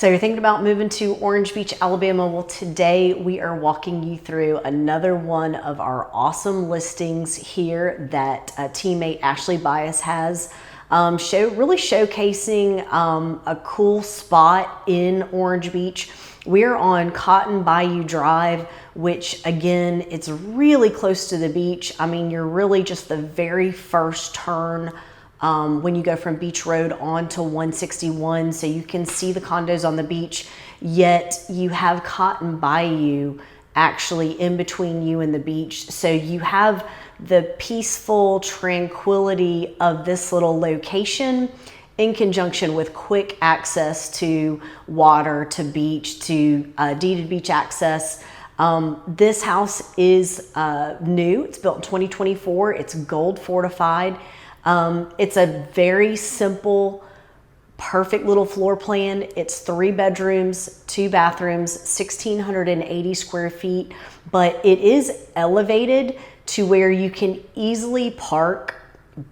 So you're thinking about moving to Orange Beach, Alabama. Well, today we are walking you through another one of our awesome listings here that teammate Ashley Bias has. Really showcasing a cool spot in Orange Beach. We're on Cotton Bayou Drive, which again, it's really close to the beach. I mean, you're really just the very first turn when you go from Beach Road onto 161, so you can see the condos on the beach, yet you have Cotton Bayou actually in between you and the beach. So you have the peaceful tranquility of this little location in conjunction with quick access to water, to beach, to deeded beach access. This house is new. It's built in 2024. It's Gold Fortified. It's a very simple, perfect little floor plan. It's 3 bedrooms, 2 bathrooms, 1,680 square feet, but it is elevated to where you can easily park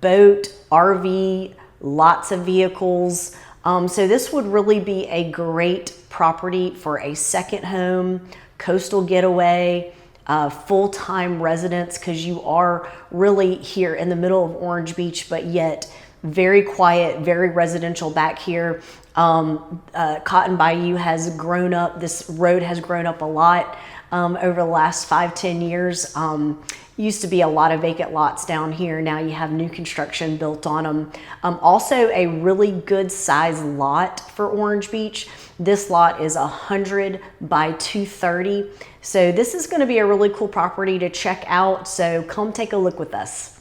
boat, RV, lots of vehicles. So this would really be a great property for a second home, coastal getaway, full-time residence, because you are really here in the middle of Orange Beach, but yet very quiet, very residential back here. Cotton Bayou has grown up. This road has grown up a lot over the last 5-10 years. Used to be a lot of vacant lots down here. Now you have new construction built on them. Also a really good size lot for Orange Beach. This lot is 100 by 230. So this is going to be a really cool property to check out. So come take a look with us.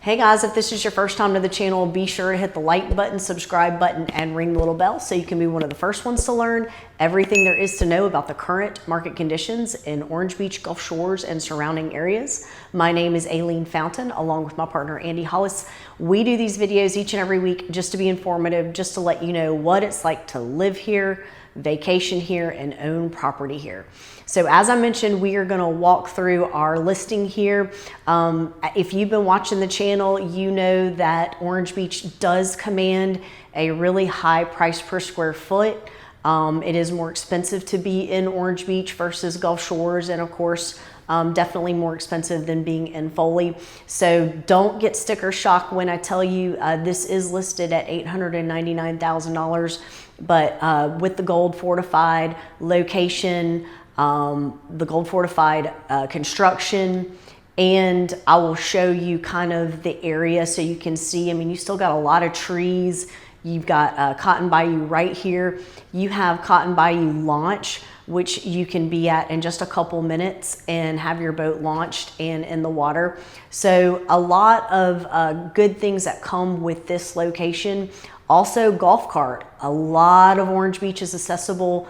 Hey guys, if this is your first time to the channel, be sure to hit the like button, subscribe button, and ring the little bell so you can be one of the first ones to learn everything there is to know about the current market conditions in Orange Beach, Gulf Shores, and surrounding areas. My name is Aileen Fountain, along with my partner Andy Hollis. We do these videos each and every week just to be informative, just to let you know what it's like to live here, vacation here, and own property here. So as I mentioned, we are going to walk through our listing here. If you've been watching the channel, you know that Orange Beach does command a really high price per square foot. It is more expensive to be in Orange Beach versus Gulf Shores, and of course, definitely more expensive than being in Foley. So don't get sticker shock when I tell you this is listed at $899,000, but with the Gold Fortified location, the Gold Fortified construction, and I will show you kind of the area so you can see. I mean, you still got a lot of trees. You've got Cotton Bayou right here. You have Cotton Bayou launch, which you can be at in just a couple minutes and have your boat launched and in the water. So a lot of good things that come with this location. Also golf cart. A lot of Orange Beach is accessible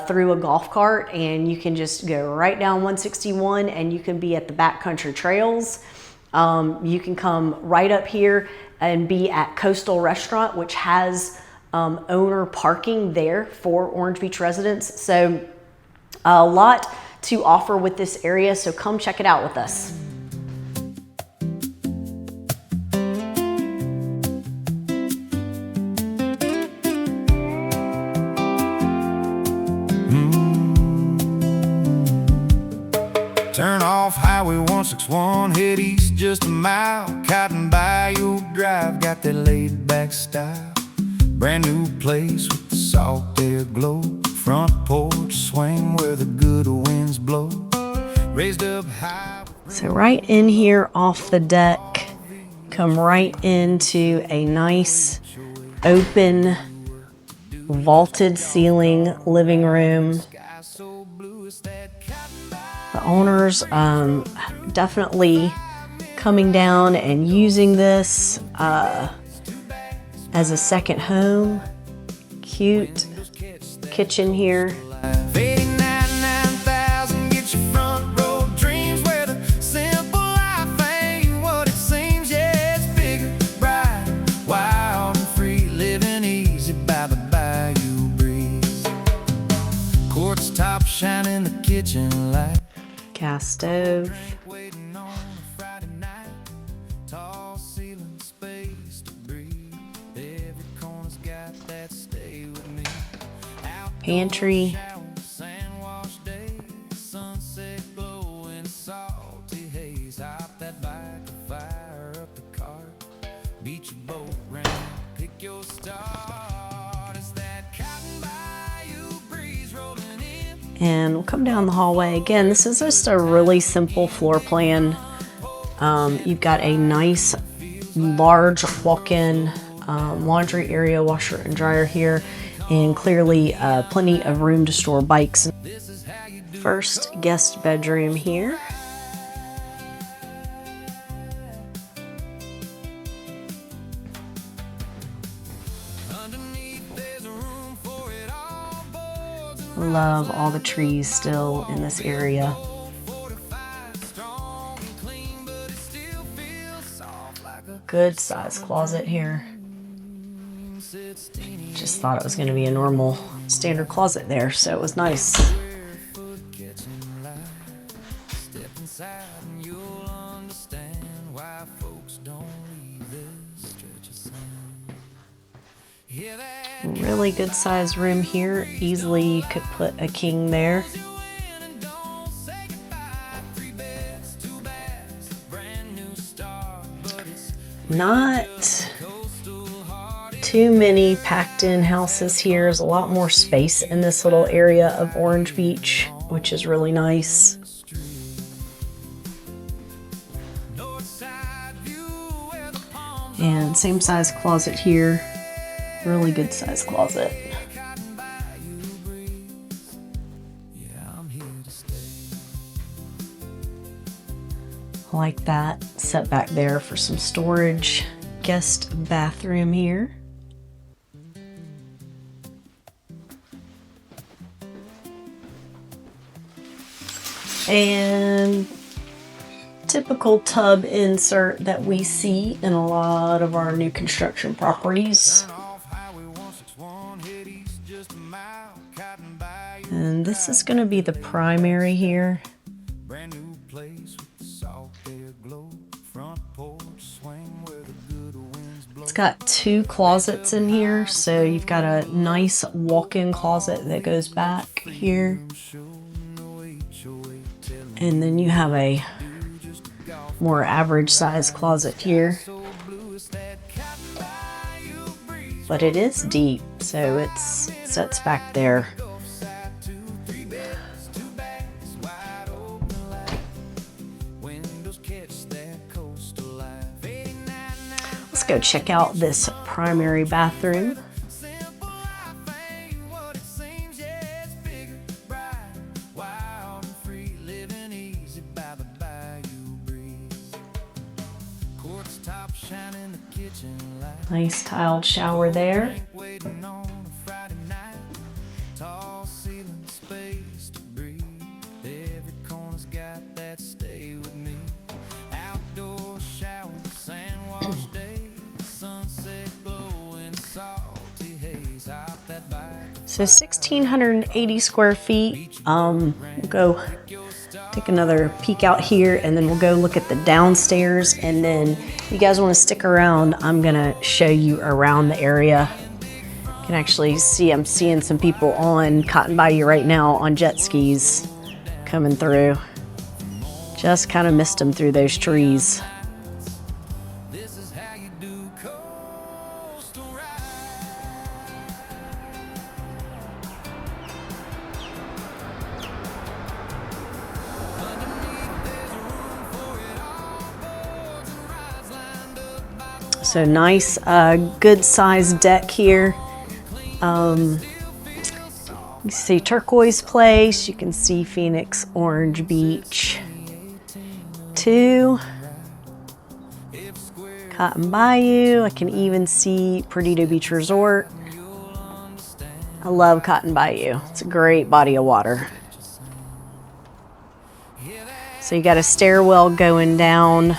through a golf cart, and you can just go right down 161 and you can be at the backcountry trails. You can come right up here and be at Coastal Restaurant, which has owner parking there for Orange Beach residents. So a lot to offer with this area, so come check it out with us. Turn off Highway 161, head east just a mile. Cotton Bayou Drive, got that laid back style. Brand new place with the salt air glow. Front porch swing where the good winds blow. Raised up high. So right in here off the deck, come right into a nice open vaulted ceiling living room. The owners definitely coming down and using this as a second home. Cute kitchen here. Wild and free, living easy by the bayou breeze. Quartz top shining the kitchen light. Gas stove. Waiting on a Friday night. Tall ceiling, space to breathe. Every corner's got that stay with me. Pantry. Sand wash day, sunset glowing, salty haze. Hop that bike, fire up the cart. Beat your boat round, pick your start. It's that Cotton Bayou breeze rolling in. And we'll come down the hallway. Again, this is just a really simple floor plan. You've got a nice large walk-in laundry area, washer and dryer here, and clearly plenty of room to store bikes. First guest bedroom here. Love all the trees still in this area. Good size closet here. Just thought it was going to be a normal standard closet there, so it was nice. Really good sized room here. Easily you could put a king there. Not too many packed in houses here. There's a lot more space in this little area of Orange Beach, which is really nice. And same size closet here. Really good size closet. I like that. Set back there for some storage. Guest bathroom here. And typical tub insert that we see in a lot of our new construction properties. And this is going to be the primary here. It's got two closets in here, so you've got a nice walk-in closet that goes back here. And then you have a more average size closet here. But it is deep, so it sets back there. Let's go check out this primary bathroom. Nice tiled shower there. So 1,680 square feet. We'll go take another peek out here, and then we'll go look at the downstairs. And then if you guys want to stick around, I'm gonna show you around the area. You can actually see, I'm seeing some people on Cotton Bayou right now on jet skis coming through. Just kind of missed them through those trees. So nice, good sized deck here. You see Turquoise Place, you can see Phoenix Orange Beach 2, Cotton Bayou. I can even see Perdido Beach Resort. I love Cotton Bayou. It's a great body of water. So you got a stairwell going down.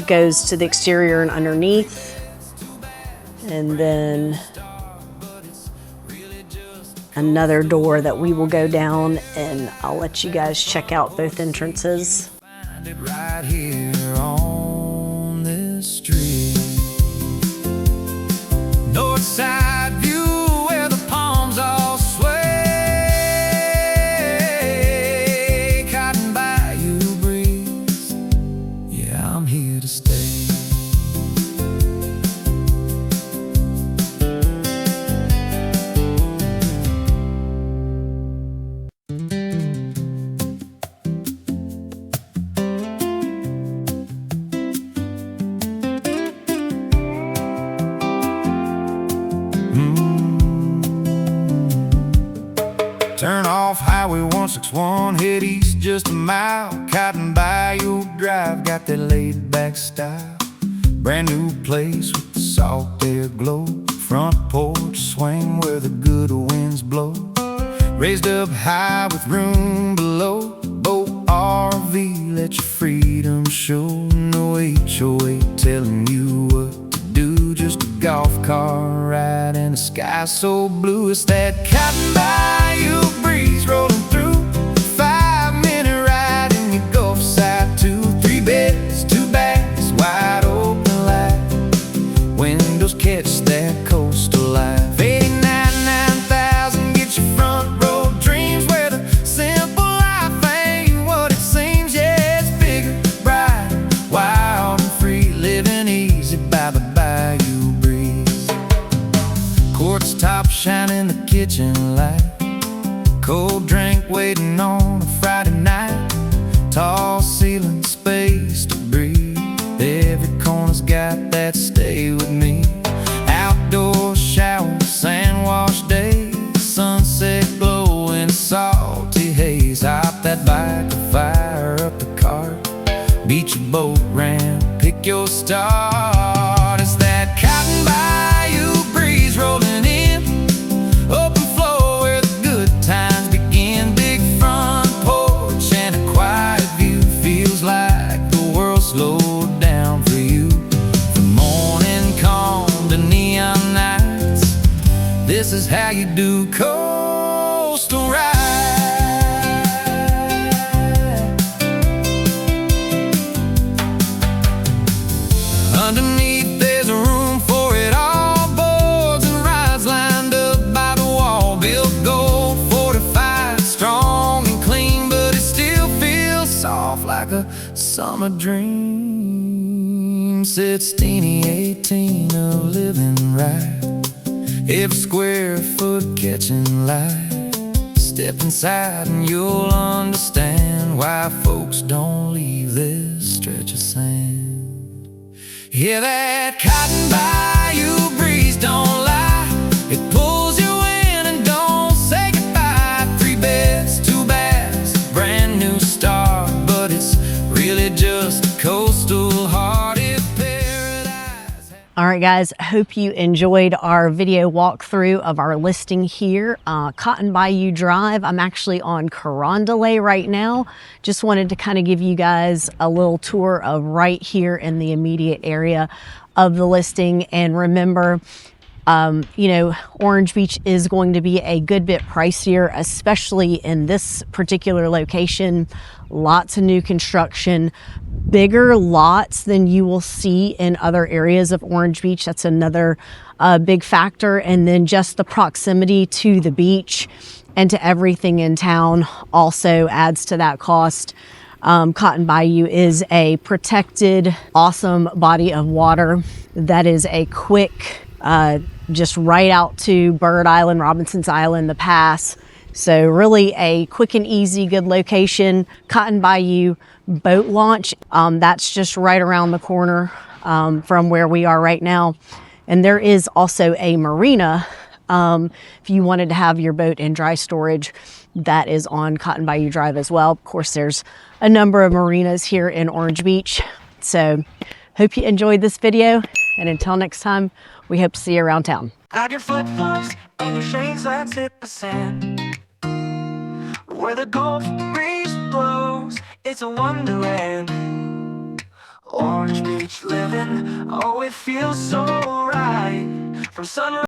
Goes to the exterior and underneath, and then another door that we will go down, and I'll let you guys check out both entrances. Find it right here on this street. North side view where the palms all sway. Cotton Bayou breeze. Yeah, I'm here to stay. Turn off Highway 161, head east just a mile. Cotton Bayou Drive, got that laid-back style. Brand new place with the salt air glow. Front porch swing where the good winds blow. Raised up high with room below. Boat RV, let your freedom show. No HOA telling you what to do. Just a golf car ride and a sky so blue. It's that Cotton Bayou breeze rolling through. 5-minute ride in your Gulf side too. 3 beds, 2 baths, wide open light. Windows catch that coastal life. 89,000, get your front row dreams where the simple life ain't what it seems. Yeah, it's bigger, brighter, wild and free. Living easy by the bayou breeze. Quartz top shining the kitchen light. Cold drink waiting on a Friday night. Tall ceiling, space to breathe. Every corner's got that stay with me. Outdoor shower, sand wash days. Sunset glow in a salty haze. Hop that bike or fire up the cart. Beach or boat ramp, pick your start. It's that Cotton Bayou breeze rolling in. Open floor where the good times begin. Big front porch and a quiet view. Feels like the world slowed down for you. From morning calm to neon nights, this is how you do coastal ride. Underneath there's a room for it all. Boards and rides lined up by the wall. Built Gold Fortified, strong and clean, but it still feels soft like a summer dream. 1618 of living right. Every square foot catching light. Step inside and you'll understand why folks don't leave this stretch of sand. Yeah, that Cotton Bayou breeze don't lie. It pulls you in and don't say goodbye. 3 beds, 2 baths, brand new start. But it's really just a coastal hearted paradise. All right, guys, hope you enjoyed our video walkthrough of our listing here, Cotton Bayou Drive. I'm actually on Carondelet right now. Just wanted to kind of give you guys a little tour of right here in the immediate area of the listing. And remember, you know, Orange Beach is going to be a good bit pricier, especially in this particular location. Lots of new construction, bigger lots than you will see in other areas of Orange Beach. That's another big factor. And then just the proximity to the beach and to everything in town also adds to that cost. Cotton Bayou is a protected, awesome body of water that is a quick, just right out to Bird Island, Robinson's Island, the pass. So really a quick and easy, good location. Cotton Bayou boat launch, that's just right around the corner from where we are right now. And there is also a marina. If you wanted to have your boat in dry storage, that is on Cotton Bayou Drive as well. Of course, there's a number of marinas here in Orange Beach. So hope you enjoyed this video. And until next time, we hope to see you around town. I get flip-flops and your shades that tip the sand. Where the Gulf breeze blows, it's a wonderland. Orange Beach living, oh it feels so right. From sunrise